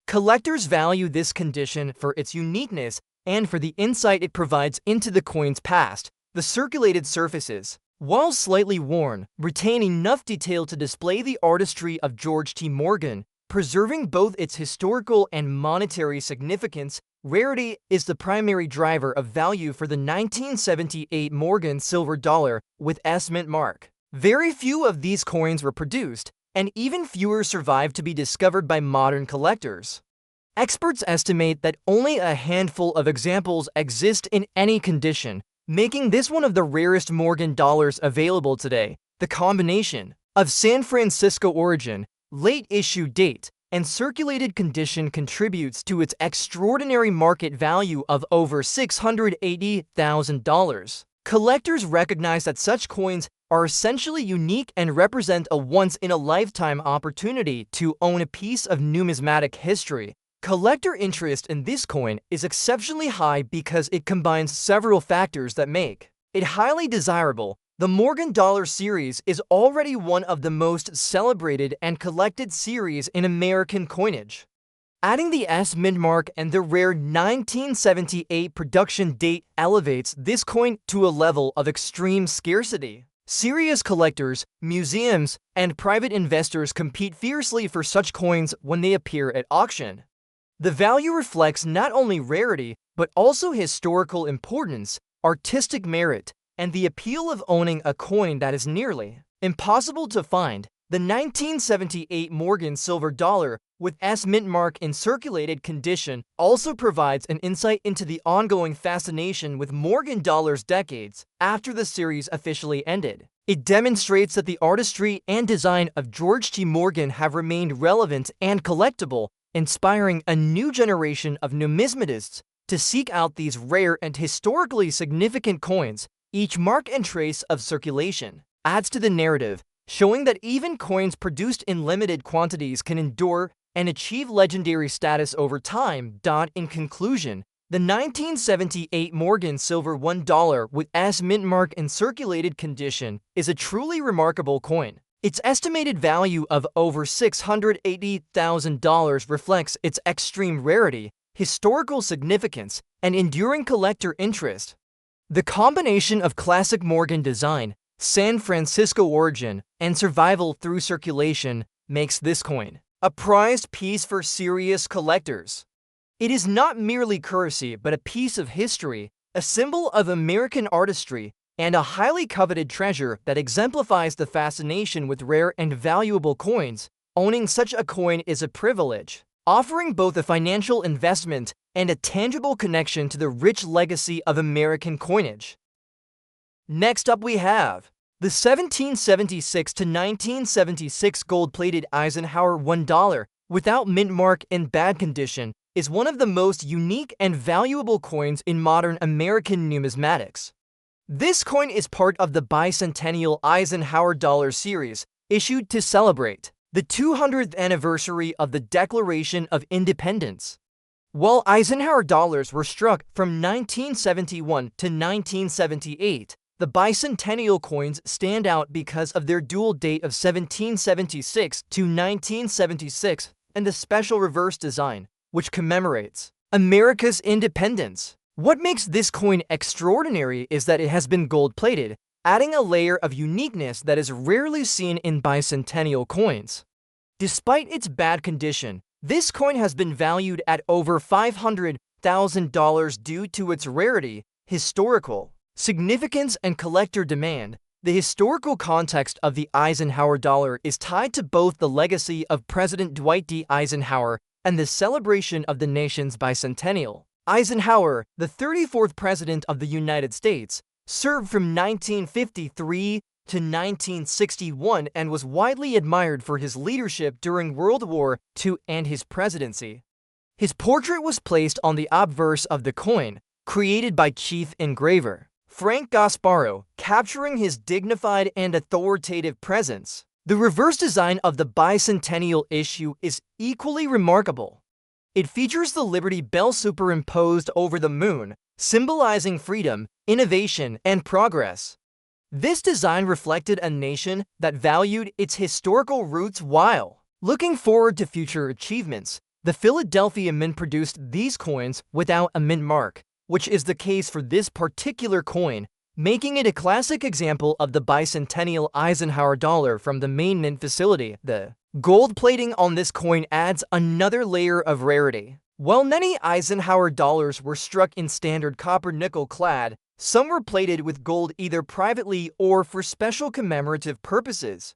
Speaker 1: Collectors value this condition for its uniqueness and for the insight it provides into the coin's past. The circulated surfaces, while slightly worn, retain enough detail to display the artistry of George T. Morgan, preserving both its historical and monetary significance. Rarity is the primary driver of value for the 1978 Morgan silver dollar with S Mint mark. Very few of these coins were produced, and even fewer survive to be discovered by modern collectors. Experts estimate that only a handful of examples exist in any condition, making this one of the rarest Morgan dollars available today. The combination of San Francisco origin, late issue date, and circulated condition contributes to its extraordinary market value of over $680,000. Collectors recognize that such coins are essentially unique and represent a once-in-a-lifetime opportunity to own a piece of numismatic history. Collector interest in this coin is exceptionally high because it combines several factors that make it highly desirable. The Morgan Dollar series is already one of the most celebrated and collected series in American coinage. Adding the S Mint mark and the rare 1978 production date elevates this coin to a level of extreme scarcity. Serious collectors, museums, and private investors compete fiercely for such coins when they appear at auction. The value reflects not only rarity, but also historical importance, artistic merit, and the appeal of owning a coin that is nearly impossible to find. The 1978 Morgan silver dollar with S Mint mark in circulated condition also provides an insight into the ongoing fascination with Morgan dollars decades after the series officially ended. It demonstrates that the artistry and design of George T. Morgan have remained relevant and collectible, inspiring a new generation of numismatists to seek out these rare and historically significant coins. Each mark and trace of circulation adds to the narrative, showing that even coins produced in limited quantities can endure and achieve legendary status over time. In conclusion, the 1978 Morgan silver $1 with S Mint mark in circulated condition is a truly remarkable coin. Its estimated value of over $680,000 reflects its extreme rarity, historical significance, and enduring collector interest. The combination of classic Morgan design, San Francisco origin, and survival through circulation makes this coin a prized piece for serious collectors. It is not merely currency but a piece of history, a symbol of American artistry, and a highly coveted treasure that exemplifies the fascination with rare and valuable coins. Owning such a coin is a privilege, offering both a financial investment and a tangible connection to the rich legacy of American coinage. Next up we have the 1776 to 1976 gold-plated Eisenhower $1 without mint mark in bad condition is one of the most unique and valuable coins in modern American numismatics. This coin is part of the bicentennial Eisenhower dollar series, issued to celebrate the 200th anniversary of the Declaration of Independence. While Eisenhower dollars were struck from 1971 to 1978, the bicentennial coins stand out because of their dual date of 1776 to 1976 and the special reverse design, which commemorates America's independence. What makes this coin extraordinary is that it has been gold-plated, adding a layer of uniqueness that is rarely seen in bicentennial coins. Despite its bad condition, this coin has been valued at over $500,000 due to its rarity, historical significance, and collector demand. The historical context of the Eisenhower dollar is tied to both the legacy of President Dwight D. Eisenhower and the celebration of the nation's bicentennial. Eisenhower, the 34th President of the United States, served from 1953 to 1961 and was widely admired for his leadership during World War II and his presidency. His portrait was placed on the obverse of the coin, created by chief engraver Frank Gasparo, capturing his dignified and authoritative presence. The reverse design of the bicentennial issue is equally remarkable. It features the Liberty Bell superimposed over the moon, symbolizing freedom, innovation, and progress. This design reflected a nation that valued its historical roots while looking forward to future achievements. The Philadelphia Mint produced these coins without a mint mark, which is the case for this particular coin, making it a classic example of the bicentennial Eisenhower dollar from the main mint facility. The gold plating on this coin adds another layer of rarity. While many Eisenhower dollars were struck in standard copper-nickel clad, some were plated with gold either privately or for special commemorative purposes.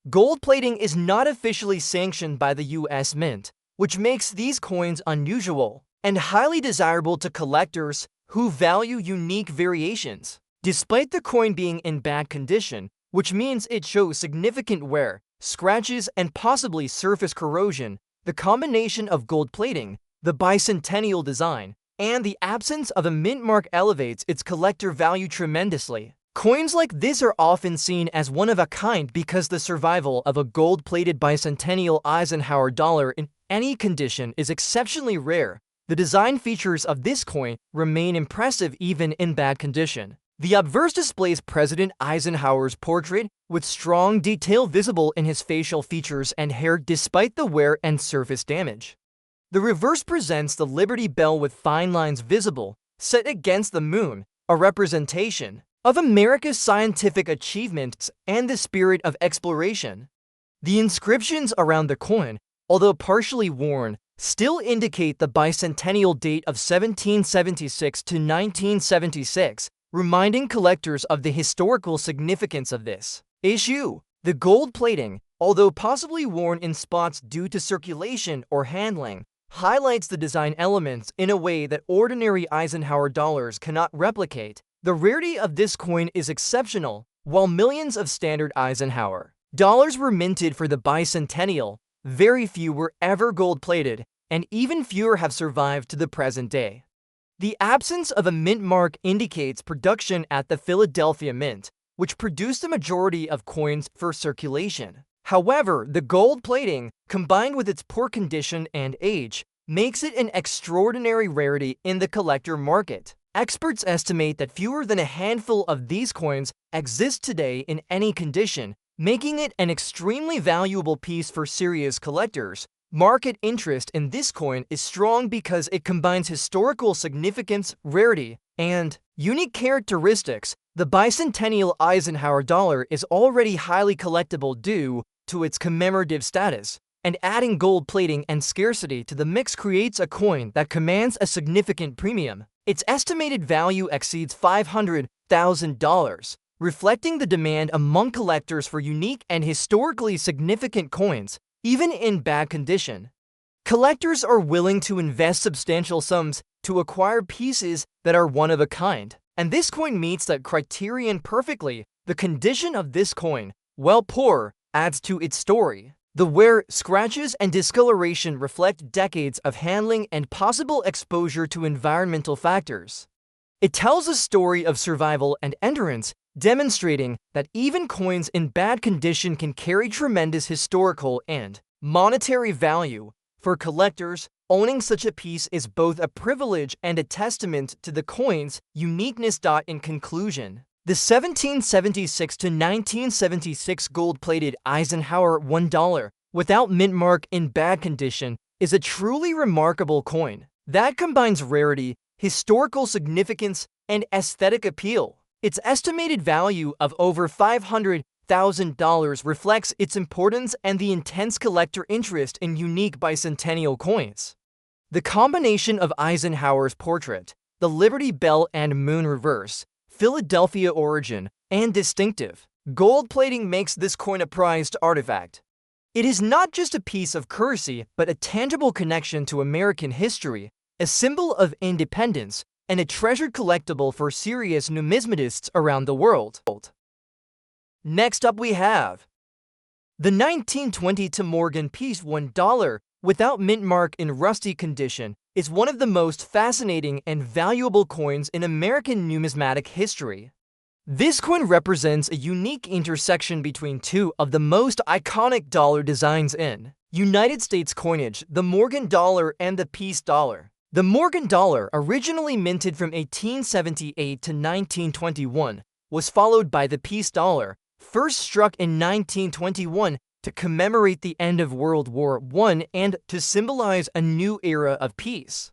Speaker 1: Gold plating is not officially sanctioned by the U.S. Mint, which makes these coins unusual and highly desirable to collectors who value unique variations. Despite the coin being in bad condition, which means it shows significant wear, scratches, and possibly surface corrosion, the combination of gold plating, the bicentennial design, and the absence of a mint mark elevates its collector value tremendously. Coins like this are often seen as one of a kind because the survival of a gold-plated bicentennial Eisenhower dollar in any condition is exceptionally rare. The design features of this coin remain impressive even in bad condition. The obverse displays President Eisenhower's portrait, with strong detail visible in his facial features and hair despite the wear and surface damage. The reverse presents the Liberty Bell with fine lines visible, set against the moon, a representation of America's scientific achievements and the spirit of exploration. The inscriptions around the coin, although partially worn, still indicate the bicentennial date of 1776 to 1976, reminding collectors of the historical significance of this issue. The gold plating, although possibly worn in spots due to circulation or handling, highlights the design elements in a way that ordinary Eisenhower dollars cannot replicate. The rarity of this coin is exceptional. While millions of standard Eisenhower dollars were minted for the bicentennial, very few were ever gold-plated, and even fewer have survived to the present day. The absence of a mint mark indicates production at the Philadelphia Mint, which produced the majority of coins for circulation. However, the gold plating, combined with its poor condition and age, makes it an extraordinary rarity in the collector market. Experts estimate that fewer than a handful of these coins exist today in any condition, making it an extremely valuable piece for serious collectors. Market interest in this coin is strong because it combines historical significance, rarity, and unique characteristics. The bicentennial Eisenhower dollar is already highly collectible due to its commemorative status, and adding gold plating and scarcity to the mix creates a coin that commands a significant premium. Its estimated value exceeds $500,000, reflecting the demand among collectors for unique and historically significant coins, even in bad condition. Collectors are willing to invest substantial sums to acquire pieces that are one of a kind, and this coin meets that criterion perfectly. The condition of this coin, while poor, adds to its story. The wear, scratches, and discoloration reflect decades of handling and possible exposure to environmental factors. It tells a story of survival and endurance, demonstrating that even coins in bad condition can carry tremendous historical and monetary value. For collectors, owning such a piece is both a privilege and a testament to the coin's uniqueness. In conclusion, the 1776 to 1976 gold-plated Eisenhower $1 without mint mark in bad condition is a truly remarkable coin that combines rarity, historical significance, and aesthetic appeal. Its estimated value of over $500,000 reflects its importance and the intense collector interest in unique bicentennial coins. The combination of Eisenhower's portrait, the Liberty Bell and moon reverse, Philadelphia origin, and distinctive gold plating makes this coin a prized artifact. It is not just a piece of currency, but a tangible connection to American history, a symbol of independence, and a treasured collectible for serious numismatists around the world. Next up we have the 1920 to Morgan piece $1 without mint mark in rusty condition is one of the most fascinating and valuable coins in American numismatic history. This coin represents a unique intersection between two of the most iconic dollar designs in United States coinage, the Morgan dollar and the peace dollar. The Morgan dollar, originally minted from 1878 to 1921, was followed by the peace dollar, first struck in 1921 to commemorate the end of World War I and to symbolize a new era of peace.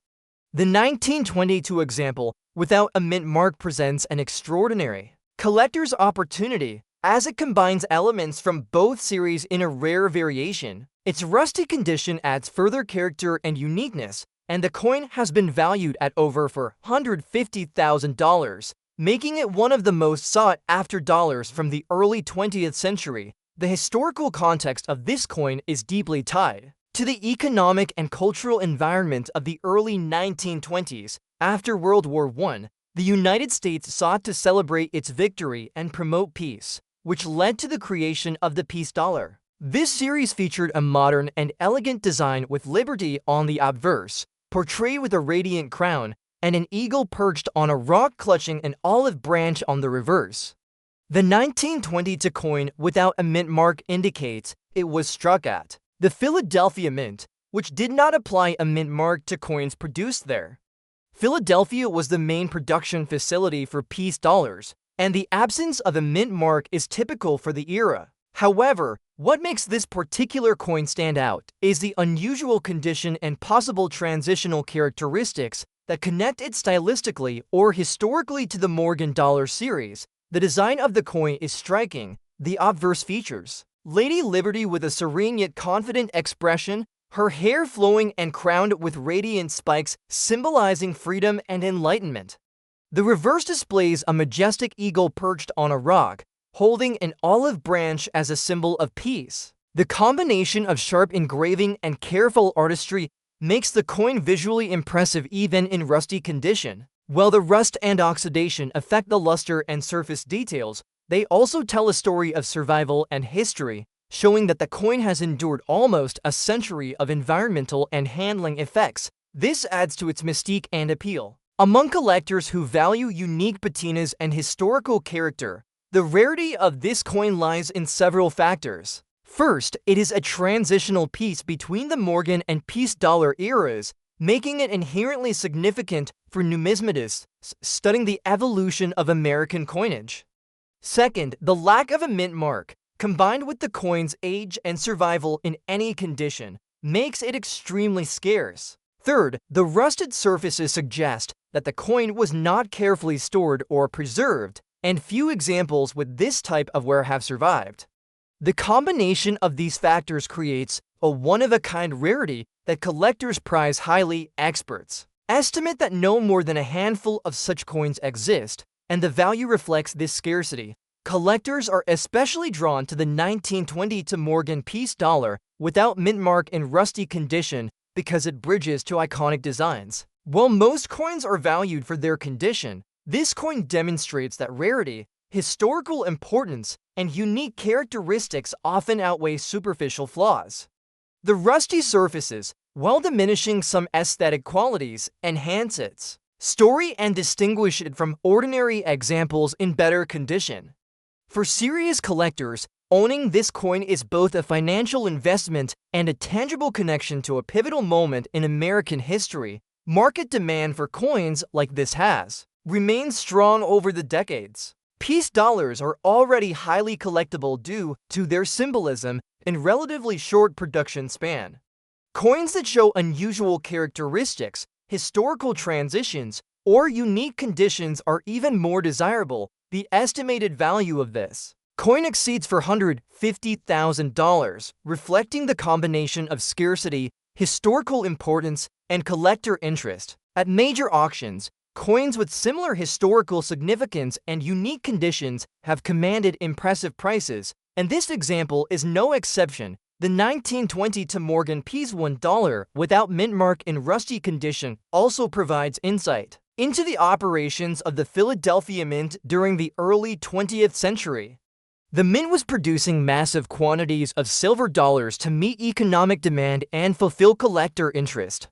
Speaker 1: The 1922 example, without a mint mark, presents an extraordinary collector's opportunity as it combines elements from both series in a rare variation. Its rusty condition adds further character and uniqueness, and the coin has been valued at over $450,000, making it one of the most sought-after dollars from the early 20th century. The historical context of this coin is deeply tied to the economic and cultural environment of the early 1920s. After World War I, the United States sought to celebrate its victory and promote peace, which led to the creation of the peace dollar. This series featured a modern and elegant design with liberty on the obverse, portrayed with a radiant crown, and an eagle perched on a rock clutching an olive branch on the reverse. The 1922 coin without a mint mark indicates it was struck at the Philadelphia Mint, which did not apply a mint mark to coins produced there. Philadelphia was the main production facility for peace dollars, and the absence of a mint mark is typical for the era. However, what makes this particular coin stand out is the unusual condition and possible transitional characteristics that connect it stylistically or historically to the Morgan dollar series. The design of the coin is striking. The obverse features Lady Liberty with a serene yet confident expression, her hair flowing and crowned with radiant spikes symbolizing freedom and enlightenment. The reverse displays a majestic eagle perched on a rock, holding an olive branch as a symbol of peace. The combination of sharp engraving and careful artistry makes the coin visually impressive even in rusty condition. While the rust and oxidation affect the luster and surface details, they also tell a story of survival and history, showing that the coin has endured almost a century of environmental and handling effects. This adds to its mystique and appeal. Among collectors who value unique patinas and historical character, the rarity of this coin lies in several factors. First, it is a transitional piece between the Morgan and peace dollar eras, making it inherently significant for numismatists studying the evolution of American coinage. Second, the lack of a mint mark, combined with the coin's age and survival in any condition, makes it extremely scarce. Third, the rusted surfaces suggest that the coin was not carefully stored or preserved, and few examples with this type of ware have survived. The combination of these factors creates a one-of-a-kind rarity that collectors prize highly. Experts estimate that no more than a handful of such coins exist, and the value reflects this scarcity. Collectors are especially drawn to the 1920 to Morgan peace dollar without mint mark in rusty condition because it bridges to iconic designs. While most coins are valued for their condition, this coin demonstrates that rarity, historical importance, and unique characteristics often outweigh superficial flaws. The rusty surfaces, while diminishing some aesthetic qualities, enhance its story and distinguish it from ordinary examples in better condition. For serious collectors, owning this coin is both a financial investment and a tangible connection to a pivotal moment in American history. Market demand for coins like this has remained strong over the decades. Peace dollars are already highly collectible due to their symbolism and relatively short production span. Coins that show unusual characteristics, historical transitions, or unique conditions are even more desirable. The estimated value of this coin exceeds $450,000, reflecting the combination of scarcity, historical importance, and collector interest. At major auctions, coins with similar historical significance and unique conditions have commanded impressive prices, and this example is no exception. The 1920 to Morgan piece $1 without mint mark in rusty condition also provides insight into the operations of the Philadelphia Mint during the early 20th century. The mint was producing massive quantities of silver dollars to meet economic demand and fulfill collector interest.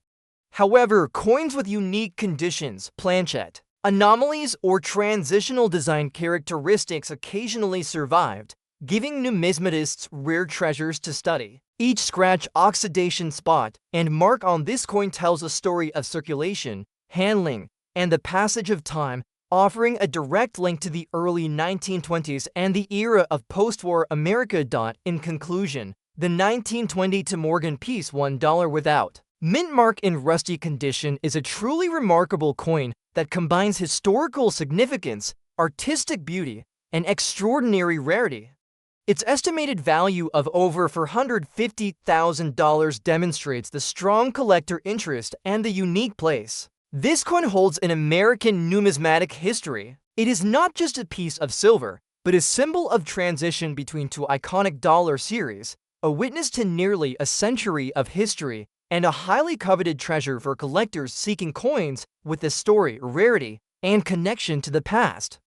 Speaker 1: However, coins with unique conditions, planchette, anomalies, or transitional design characteristics occasionally survived, giving numismatists rare treasures to study. Each scratch, oxidation spot, and mark on this coin tells a story of circulation, handling, and the passage of time, offering a direct link to the early 1920s and the era of post-war America. In conclusion, the 1920 to Morgan piece $1 without mint mark in rusty condition is a truly remarkable coin that combines historical significance, artistic beauty, and extraordinary rarity. Its estimated value of over $450,000 demonstrates the strong collector interest and the unique place this coin holds in American numismatic history. It is not just a piece of silver, but a symbol of transition between two iconic dollar series, a witness to nearly a century of history, and a highly coveted treasure for collectors seeking coins with a story, rarity, and connection to the past.